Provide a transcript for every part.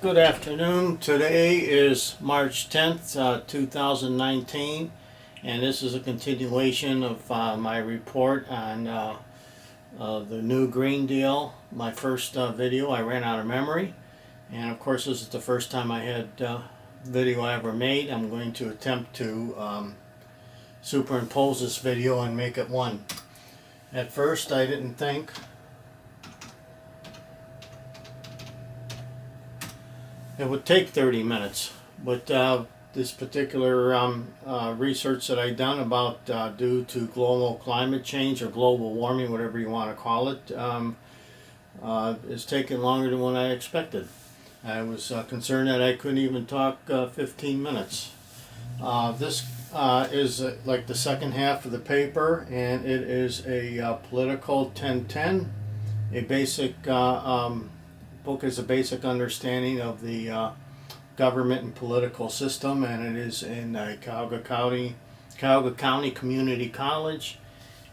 Good afternoon. Today is March 10th, 2019, and this is a continuation of my report on the new Green Deal. My first video, I ran out of memory, and of course this is the first time I had video I ever made. I'm going to attempt to superimpose this video and make it one. At first I didn't think it would take 30 minutes, but this particular research that I've done about due to global climate change or global warming, whatever you want to call it, is taking longer than what I expected. I was concerned that I couldn't even talk 15 minutes. This is like the second half of the paper, and it is a political 1010, a basic book is a basic understanding of the government and political system, and it is in Cuyahoga County Community College.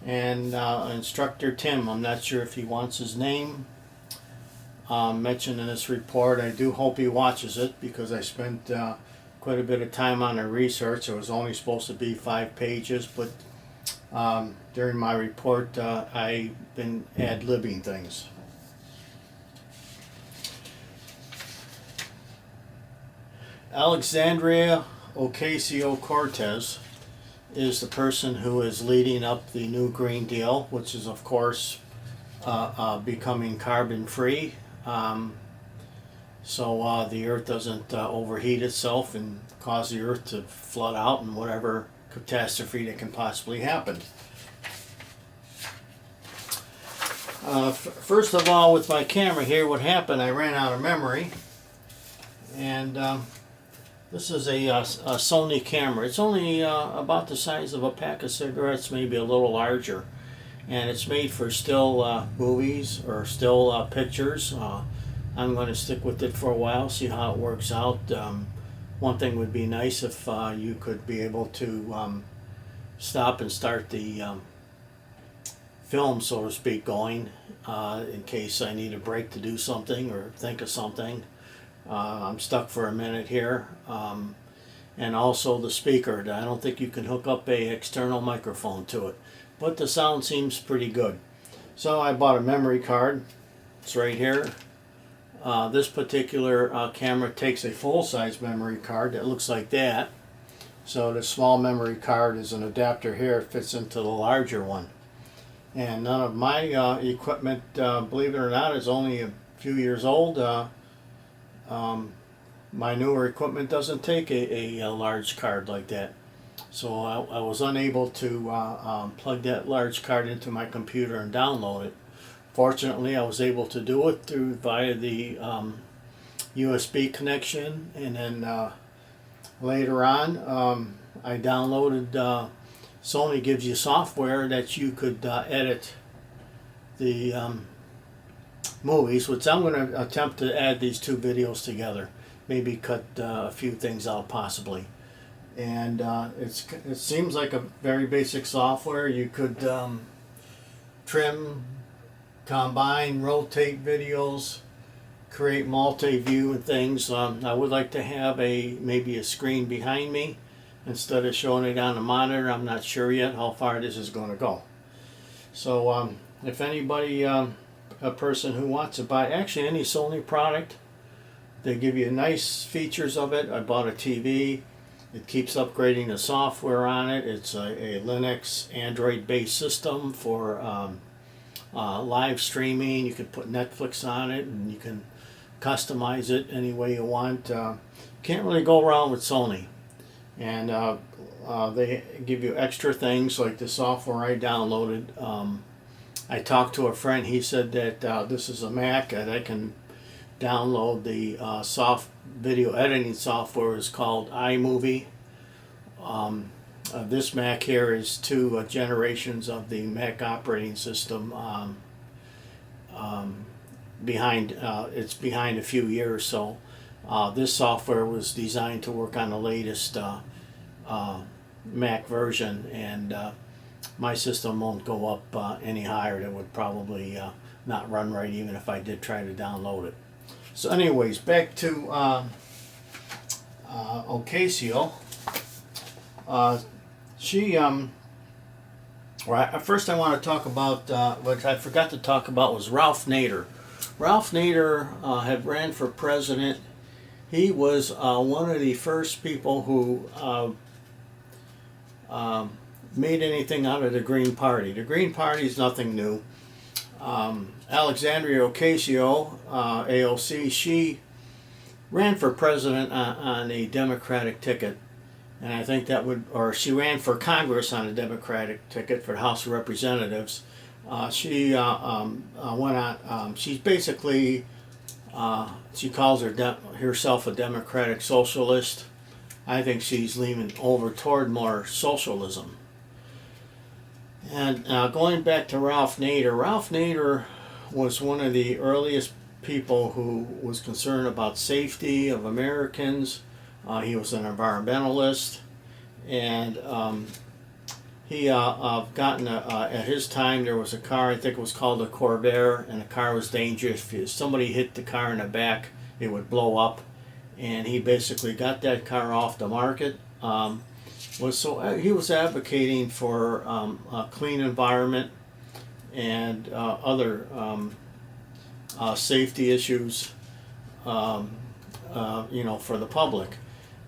And instructor Tim, I'm not sure if he wants his name mentioned in this report. I do hope he watches it, because I spent quite a bit of time on the research. It was only supposed to be 5 pages, but during my report I've been ad-libbing things. Alexandria Ocasio-Cortez is the person who is leading up the new Green Deal, which is of course becoming carbon free, so the earth doesn't overheat itself and cause the earth to flood out and whatever catastrophe that can possibly happen. First of all, with my camera here, what happened, I ran out of memory, and this is a Sony camera. It's only about the size of a pack of cigarettes, maybe a little larger. And it's made for still movies or still pictures. I'm going to stick with it for a while, see how it works out. One thing would be nice if you could be able to stop and start the film, so to speak, going in case I need a break to do something or think of something. I'm stuck for a minute here, and also the speaker. I don't think you can hook up a external microphone to it, but the sound seems pretty good. So I bought a memory card. It's right here. This particular camera takes a full-size memory card that looks like that. So the small memory card is an adapter here. It fits into the larger one. And none of my equipment, believe it or not, is only a few years old. My newer equipment doesn't take a large card like that, so I was unable to plug that large card into my computer and download it. Fortunately, I was able to do it via the USB connection, and then later on I downloaded Sony gives you software that you could edit the movies, which I'm going to attempt to add these two videos together, maybe cut a few things out possibly. And it seems like a very basic software. You could trim, combine, rotate videos, create multi-view and things. I would like to have maybe a screen behind me instead of showing it on the monitor. I'm not sure yet how far this is going to go. So if anybody, a person who wants to buy actually any Sony product, they give you nice features of it. I bought a TV. It keeps upgrading the software on it. It's a Linux Android based system for live streaming. You can put Netflix on it, and you can customize it any way you want. Can't really go wrong with Sony. And they give you extra things like the software I downloaded. I talked to a friend. He said that this is a Mac, and I can download the video editing software. Is called iMovie. This Mac here is 2 generations of the Mac operating system behind. It's behind a few years, so this software was designed to work on the latest Mac version, and my system won't go up any higher. It would probably not run right even if I did try to download it. So anyways, back to Ocasio. She first I want to talk about what I forgot to talk about was Ralph Nader. Ralph Nader had ran for president. He was one of the first people who made anything out of the Green Party. The Green Party is nothing new. Alexandria Ocasio, AOC, she ran for president on a Democratic ticket. And I think that would, or she ran for Congress on a Democratic ticket for the House of Representatives. She went on, she's basically, she calls herself a Democratic socialist. I think she's leaning over toward more socialism. And going back to Ralph Nader was one of the earliest people who was concerned about safety of Americans. He was an environmentalist, and he gotten at his time there was a car, I think it was called a Corvair, and the car was dangerous. If somebody hit the car in the back, it would blow up, and he basically got that car off the market. He was advocating for a clean environment and other safety issues, for the public.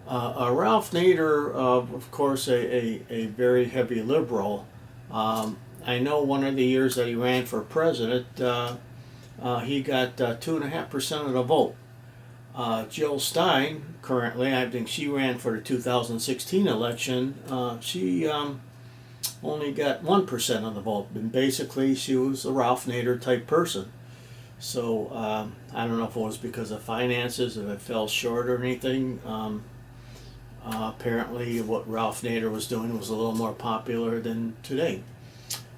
Ralph Nader, of course, a very heavy liberal. I know one of the years that he ran for president, he got 2.5% of the vote. Jill Stein, currently, I think she ran for the 2016 election. She only got 1% of the vote, and basically she was a Ralph Nader type person. So I don't know if it was because of finances, if it fell short or anything. Apparently what Ralph Nader was doing was a little more popular than today.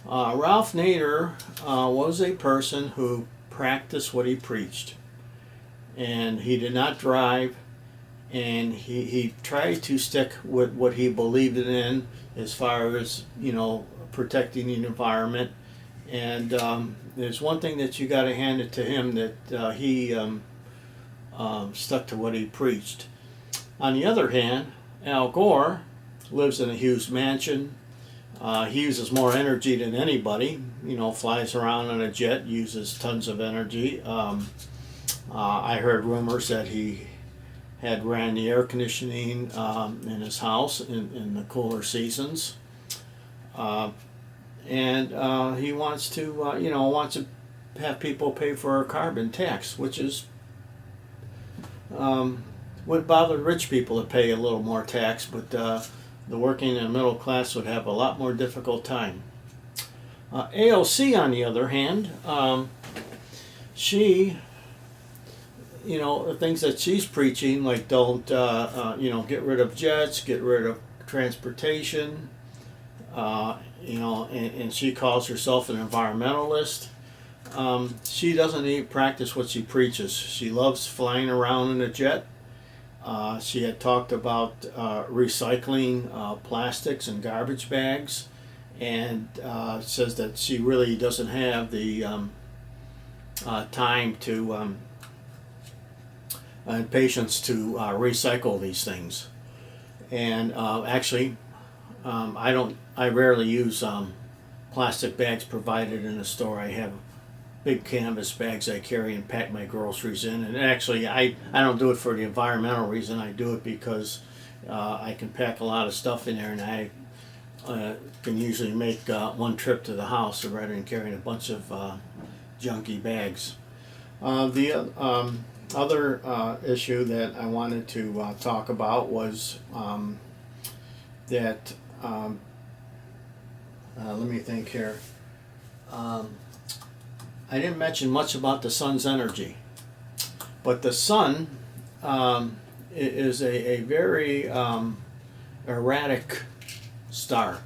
Ralph Nader was a person who practiced what he preached. And he did not drive, and he tried to stick with what he believed in as far as, protecting the environment. And there's one thing that you got to hand it to him, that he stuck to what he preached. On the other hand, Al Gore lives in a huge mansion. He uses more energy than anybody. Flies around on a jet, uses tons of energy. I heard rumors that he had ran the air conditioning in his house in the cooler seasons. And he wants to have people pay for a carbon tax, which is would bother rich people to pay a little more tax, but the working and middle class would have a lot more difficult time. AOC, on the other hand, she, the things that she's preaching, like don't, get rid of jets, get rid of transportation, and she calls herself an environmentalist. She doesn't even practice what she preaches. She loves flying around in a jet. She had talked about recycling plastics and garbage bags, and says that she really doesn't have the time to and patience to recycle these things. And actually, I rarely use plastic bags provided in the store. I have big canvas bags I carry and pack my groceries in. And actually, I don't do it for the environmental reason. I do it because I can pack a lot of stuff in there, and I can usually make one trip to the house rather than carrying a bunch of junky bags. The other issue that I wanted to talk about was that, let me think here. I didn't mention much about the sun's energy, but the sun is a very erratic star.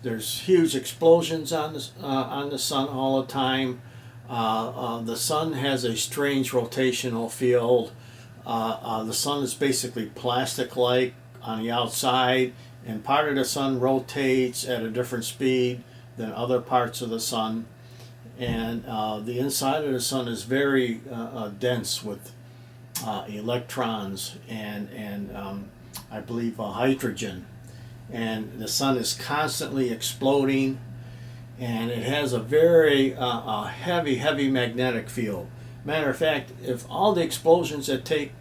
There's huge explosions on the sun all the time. The sun has a strange rotational field. The sun is basically plastic-like on the outside, and part of the sun rotates at a different speed than other parts of the sun. And the inside of the sun is very dense with electrons, and I believe hydrogen. And the sun is constantly exploding, and it has a very heavy magnetic field. Matter of fact, if all the explosions that take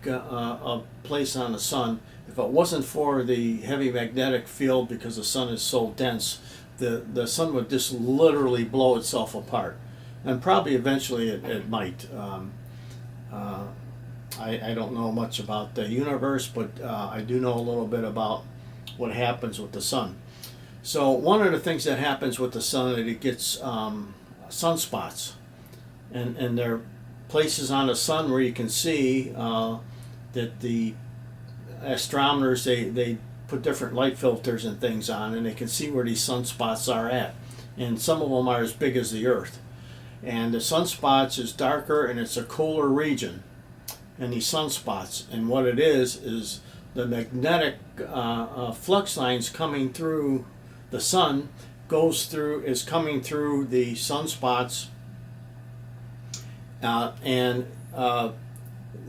place on the sun, if it wasn't for the heavy magnetic field, because the sun is so dense, the sun would just literally blow itself apart. And probably eventually it might. I don't know much about the universe, but I do know a little bit about what happens with the sun. So one of the things that happens with the sun is it gets sunspots, and there are places on the sun where you can see that the astronomers they put different light filters and things on, and they can see where these sunspots are at, and some of them are as big as the Earth. And the sunspots is darker, and it's a cooler region. And these sunspots, and what it is the magnetic flux lines coming through the sun is coming through the sunspots, and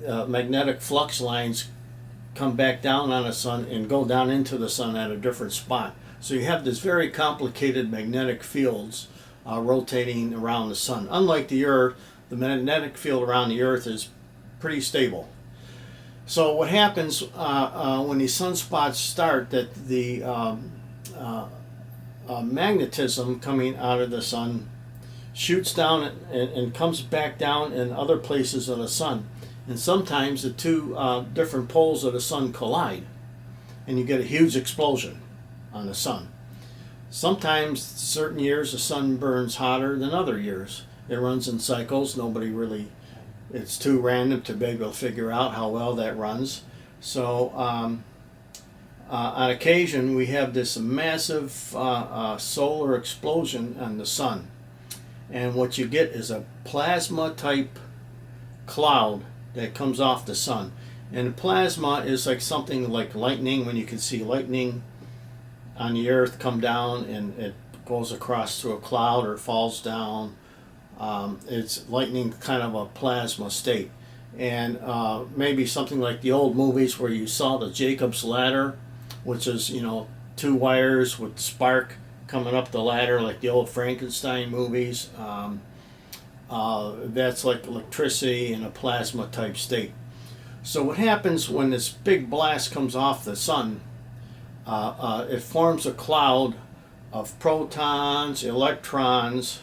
magnetic flux lines come back down on the sun and go down into the sun at a different spot. So you have this very complicated magnetic fields rotating around the sun. Unlike the Earth, the magnetic field around the Earth is pretty stable. So what happens when these sunspots start, that the magnetism coming out of the sun shoots down and comes back down in other places of the sun. And sometimes the two different poles of the sun collide, and you get a huge explosion on the sun. Sometimes, certain years, the sun burns hotter than other years. It runs in cycles. It's too random to be able to figure out how well that runs. So on occasion we have this massive solar explosion on the sun, and what you get is a plasma type cloud that comes off the sun. And plasma is like something like lightning, when you can see lightning on the Earth come down and it goes across to a cloud or falls down. It's lightning, kind of a plasma state. And maybe something like the old movies where you saw the Jacob's ladder, which is, two wires with spark coming up the ladder, like the old Frankenstein movies. That's like electricity in a plasma type state. So what happens when this big blast comes off the sun, it forms a cloud of protons, electrons,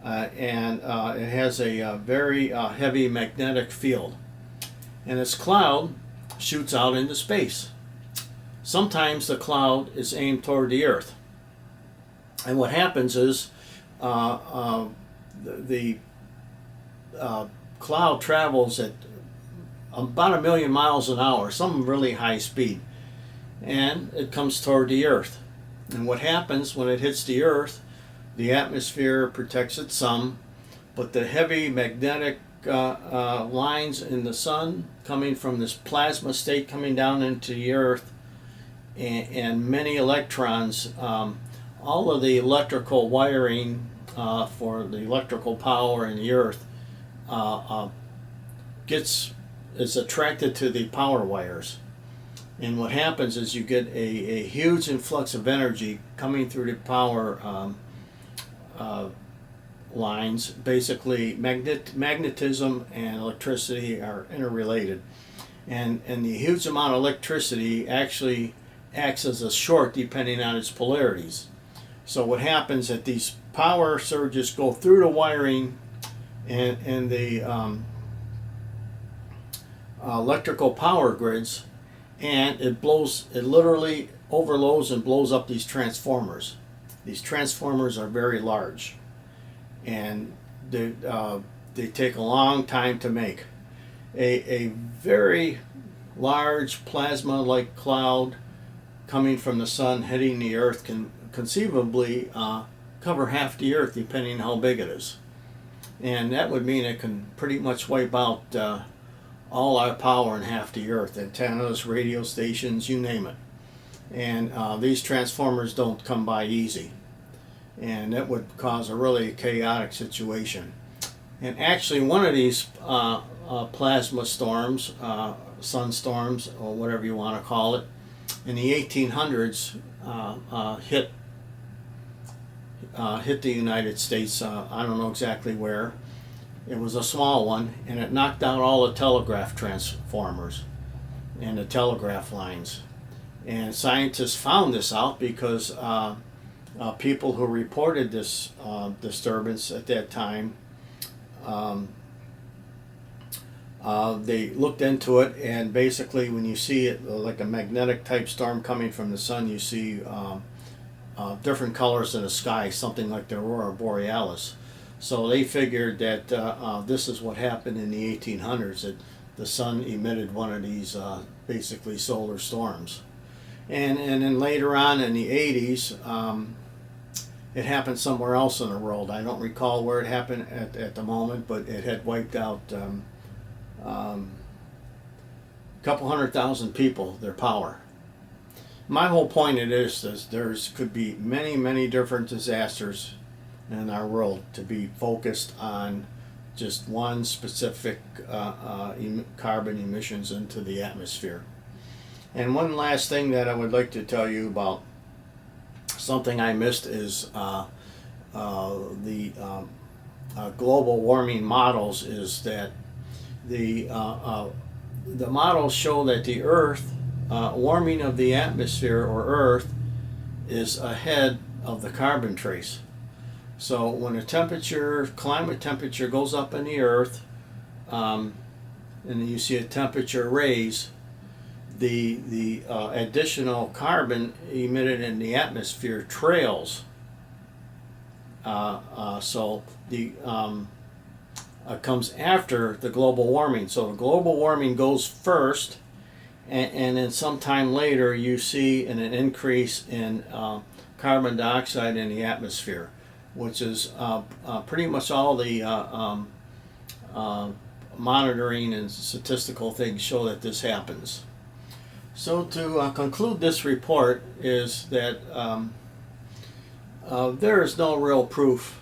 and it has a very heavy magnetic field. And this cloud shoots out into space. Sometimes the cloud is aimed toward the Earth. And what happens is the cloud travels at about 1 million miles an hour, some really high speed, and it comes toward the Earth. And what happens when it hits the Earth, the atmosphere protects it some, but the heavy magnetic lines in the sun coming from this plasma state coming down into the Earth, and many electrons, all of the electrical wiring for the electrical power in the Earth is attracted to the power wires. And what happens is you get a huge influx of energy coming through the power lines. Basically, magnetism and electricity are interrelated. And the huge amount of electricity actually acts as a short depending on its polarities. So what happens is that these power surges go through the wiring and the electrical power grids, and it literally overloads and blows up these transformers. These transformers are very large, and they take a long time to make. A very large plasma-like cloud coming from the sun hitting the Earth can conceivably cover half the Earth, depending on how big it is. And that would mean it can pretty much wipe out all our power in half the Earth, antennas, radio stations, you name it. And these transformers don't come by easy, and that would cause a really chaotic situation. And actually, one of these plasma storms, sunstorms, or whatever you want to call it, in the 1800s hit the United States. I don't know exactly where. It was a small one, and it knocked out all the telegraph transformers and the telegraph lines. And scientists found this out because people who reported this disturbance at that time, they looked into it, and basically when you see it like a magnetic type storm coming from the sun, you see different colors in the sky, something like the aurora borealis. So they figured that this is what happened in the 1800s, that the sun emitted one of these basically solar storms. And then later on in the 80s, it happened somewhere else in the world. I don't recall where it happened at the moment, but it had wiped out a couple 100,000 people, their power. My whole point it is there could be many different disasters in our world to be focused on just one specific carbon emissions into the atmosphere. And one last thing that I would like to tell you about, something I missed, is the global warming models. Is that the models show that the Earth warming of the atmosphere or Earth is ahead of the carbon trace. So when the climate temperature goes up in the Earth, and you see a temperature raise, the additional carbon emitted in the atmosphere trails. So the comes after the global warming. So the global warming goes first, and then sometime later you see an increase in carbon dioxide in the atmosphere, which is pretty much all the monitoring and statistical things show that this happens. So to conclude this report is that there is no real proof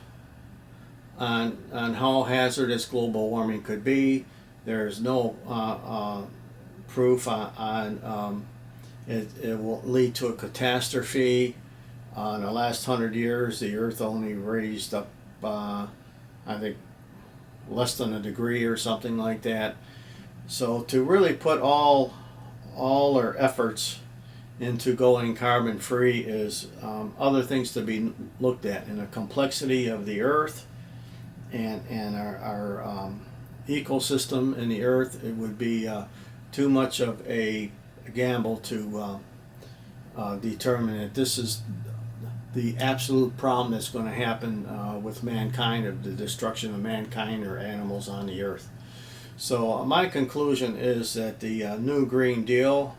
on how hazardous global warming could be. There is no proof on it will lead to a catastrophe. In the last 100 years, the Earth only raised up, I think, less than a degree or something like that. So to really put all our efforts into going carbon free is other things to be looked at in the complexity of the Earth and our ecosystem in the Earth. It would be too much of a gamble to determine that this is the absolute problem that's going to happen with mankind, of the destruction of mankind or animals on the Earth. So my conclusion is that the new Green Deal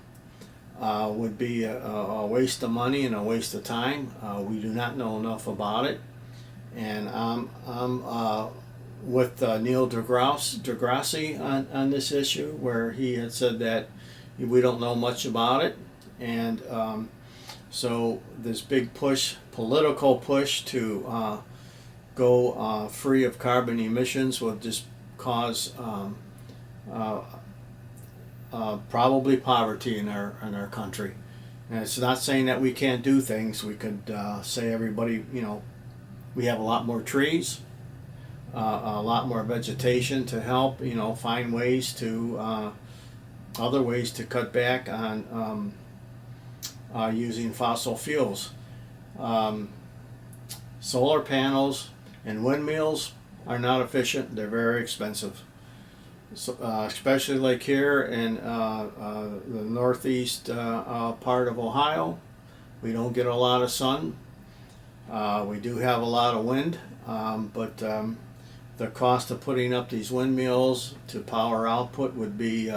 would be a waste of money and a waste of time. We do not know enough about it, and I'm with Neil deGrasse on this issue, where he had said that we don't know much about it, and so this big push, political push to go free of carbon emissions will just cause probably poverty in our country. And it's not saying that we can't do things. We could say everybody, we have a lot more trees, a lot more vegetation to help, find ways to, other ways to cut back on using fossil fuels. Solar panels and windmills are not efficient. They're very expensive. So, especially like here in the northeast part of Ohio, we don't get a lot of sun. We do have a lot of wind, but the cost of putting up these windmills to power output would be,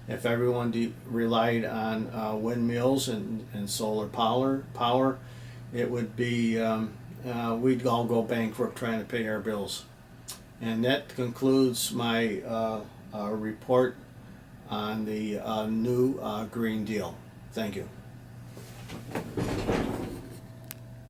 if everyone relied on windmills and solar power, it would be, we'd all go bankrupt trying to pay our bills. And that concludes my report on the new Green Deal. Thank you.